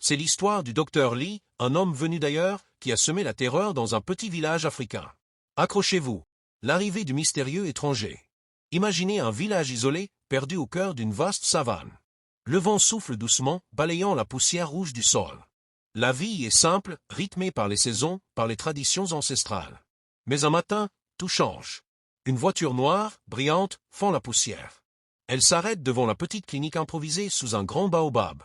C'est l'histoire du docteur Lee, un homme venu d'ailleurs, qui a semé la terreur dans un petit village africain. Accrochez-vous. L'arrivée du mystérieux étranger. Imaginez un village isolé, perdu au cœur d'une vaste savane. Le vent souffle doucement, balayant la poussière rouge du sol. La vie est simple, rythmée par les saisons, par les traditions ancestrales. Mais un matin, tout change. Une voiture noire, brillante, fend la poussière. Elle s'arrête devant la petite clinique improvisée sous un grand baobab.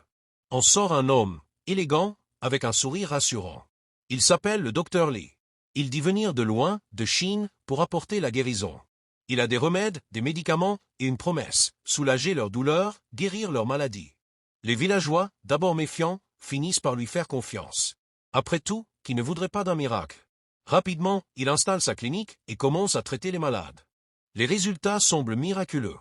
En sort un homme, élégant, avec un sourire rassurant. Il s'appelle le docteur Lee. Il dit venir de loin, de Chine, pour apporter la guérison. Il a des remèdes, des médicaments et une promesse, soulager leur douleur, guérir leur maladie. Les villageois, d'abord méfiants, finissent par lui faire confiance. Après tout, qui ne voudrait pas d'un miracle? Rapidement, il installe sa clinique et commence à traiter les malades. Les résultats semblent miraculeux.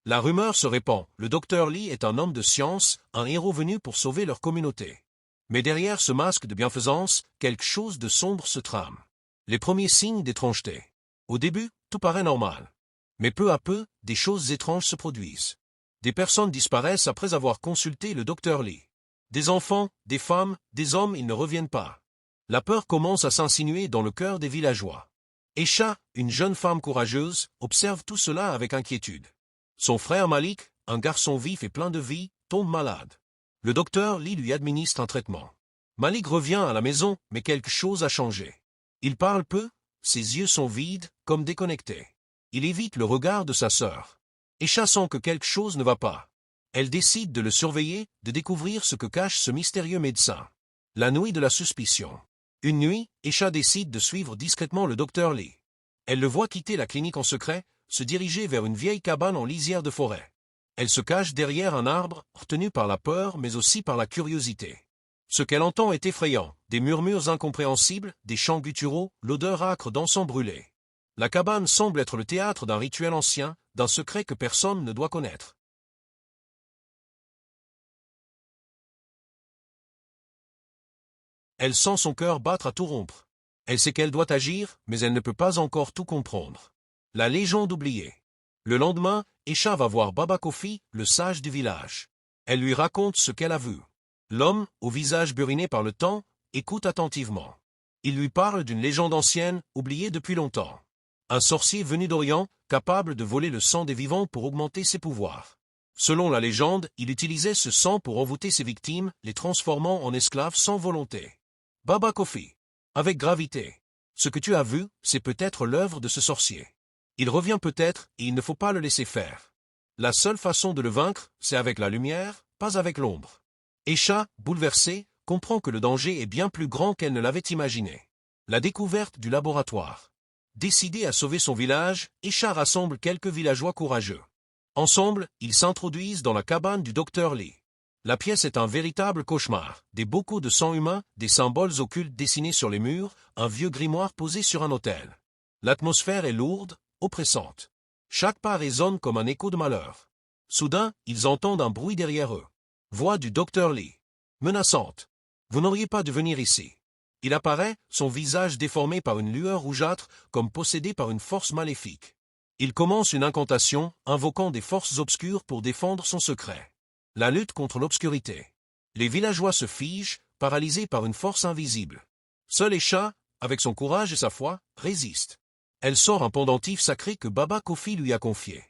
La rumeur se répand, le docteur Lee est un homme de science, un héros venu pour sauver leur communauté. Mais derrière ce masque de bienfaisance, quelque chose de sombre se trame. Les premiers signes d'étrangeté. Au début, tout paraît normal. Mais peu à peu, des choses étranges se produisent. Des personnes disparaissent après avoir consulté le docteur Lee. Des enfants, des femmes, des hommes, ils ne reviennent pas. La peur commence à s'insinuer dans le cœur des villageois. Esha, une jeune femme courageuse, observe tout cela avec inquiétude. Son frère Malik, un garçon vif et plein de vie, tombe malade. Le docteur Lee lui administre un traitement. Malik revient à la maison, mais quelque chose a changé. Il parle peu, ses yeux sont vides, comme déconnectés. Il évite le regard de sa sœur. Esha sent que quelque chose ne va pas. Elle décide de le surveiller, de découvrir ce que cache ce mystérieux médecin. La nuit de la suspicion. Une nuit, Esha décide de suivre discrètement le docteur Lee. Elle le voit quitter la clinique en secret, se diriger vers une vieille cabane en lisière de forêt. Elle se cache derrière un arbre, retenue par la peur mais aussi par la curiosité. Ce qu'elle entend est effrayant, des murmures incompréhensibles, des chants gutturaux, l'odeur âcre d'encens brûlé. La cabane semble être le théâtre d'un rituel ancien, d'un secret que personne ne doit connaître. Elle sent son cœur battre à tout rompre. Elle sait qu'elle doit agir, mais elle ne peut pas encore tout comprendre. La légende oubliée. Le lendemain, Esha va voir Baba Kofi, le sage du village. Elle lui raconte ce qu'elle a vu. L'homme, au visage buriné par le temps, écoute attentivement. Il lui parle d'une légende ancienne, oubliée depuis longtemps. Un sorcier venu d'Orient, capable de voler le sang des vivants pour augmenter ses pouvoirs. Selon la légende, il utilisait ce sang pour envoûter ses victimes, les transformant en esclaves sans volonté. Baba Kofi. Avec gravité. Ce que tu as vu, c'est peut-être l'œuvre de ce sorcier. Il revient peut-être, et il ne faut pas le laisser faire. La seule façon de le vaincre, c'est avec la lumière, pas avec l'ombre. Esha, bouleversée, comprend que le danger est bien plus grand qu'elle ne l'avait imaginé. La découverte du laboratoire. Décidée à sauver son village, Esha rassemble quelques villageois courageux. Ensemble, ils s'introduisent dans la cabane du docteur Lee. La pièce est un véritable cauchemar, des bocaux de sang humain, des symboles occultes dessinés sur les murs, un vieux grimoire posé sur un autel. L'atmosphère est lourde, oppressante. Chaque pas résonne comme un écho de malheur. Soudain, ils entendent un bruit derrière eux. Voix du docteur Lee. Menaçante. Vous n'auriez pas dû venir ici. Il apparaît, son visage déformé par une lueur rougeâtre, comme possédé par une force maléfique. Il commence une incantation, invoquant des forces obscures pour défendre son secret. La lutte contre l'obscurité. Les villageois se figent, paralysés par une force invisible. Seul Esha, avec son courage et sa foi, résiste. Elle sort un pendentif sacré que Baba Kofi lui a confié.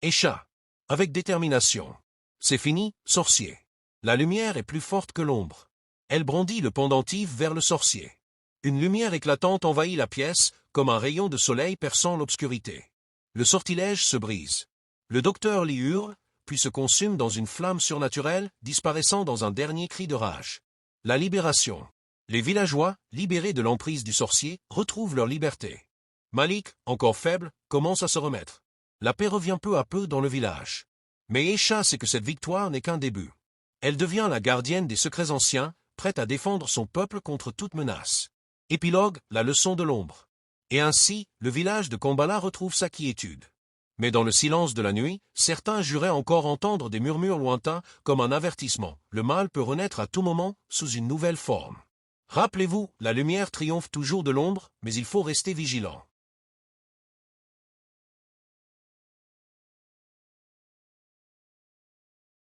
Esha. Avec détermination. C'est fini, sorcier. La lumière est plus forte que l'ombre. Elle brandit le pendentif vers le sorcier. Une lumière éclatante envahit la pièce, comme un rayon de soleil perçant l'obscurité. Le sortilège se brise. Le docteur Lee hurle, puis se consume dans une flamme surnaturelle, disparaissant dans un dernier cri de rage. La libération. Les villageois, libérés de l'emprise du sorcier, retrouvent leur liberté. Malik, encore faible, commence à se remettre. La paix revient peu à peu dans le village. Mais Esha sait que cette victoire n'est qu'un début. Elle devient la gardienne des secrets anciens, prête à défendre son peuple contre toute menace. Épilogue, la leçon de l'ombre. Et ainsi, le village de Kambala retrouve sa quiétude. Mais dans le silence de la nuit, certains juraient encore entendre des murmures lointains comme un avertissement. Le mal peut renaître à tout moment, sous une nouvelle forme. Rappelez-vous, la lumière triomphe toujours de l'ombre, mais il faut rester vigilant.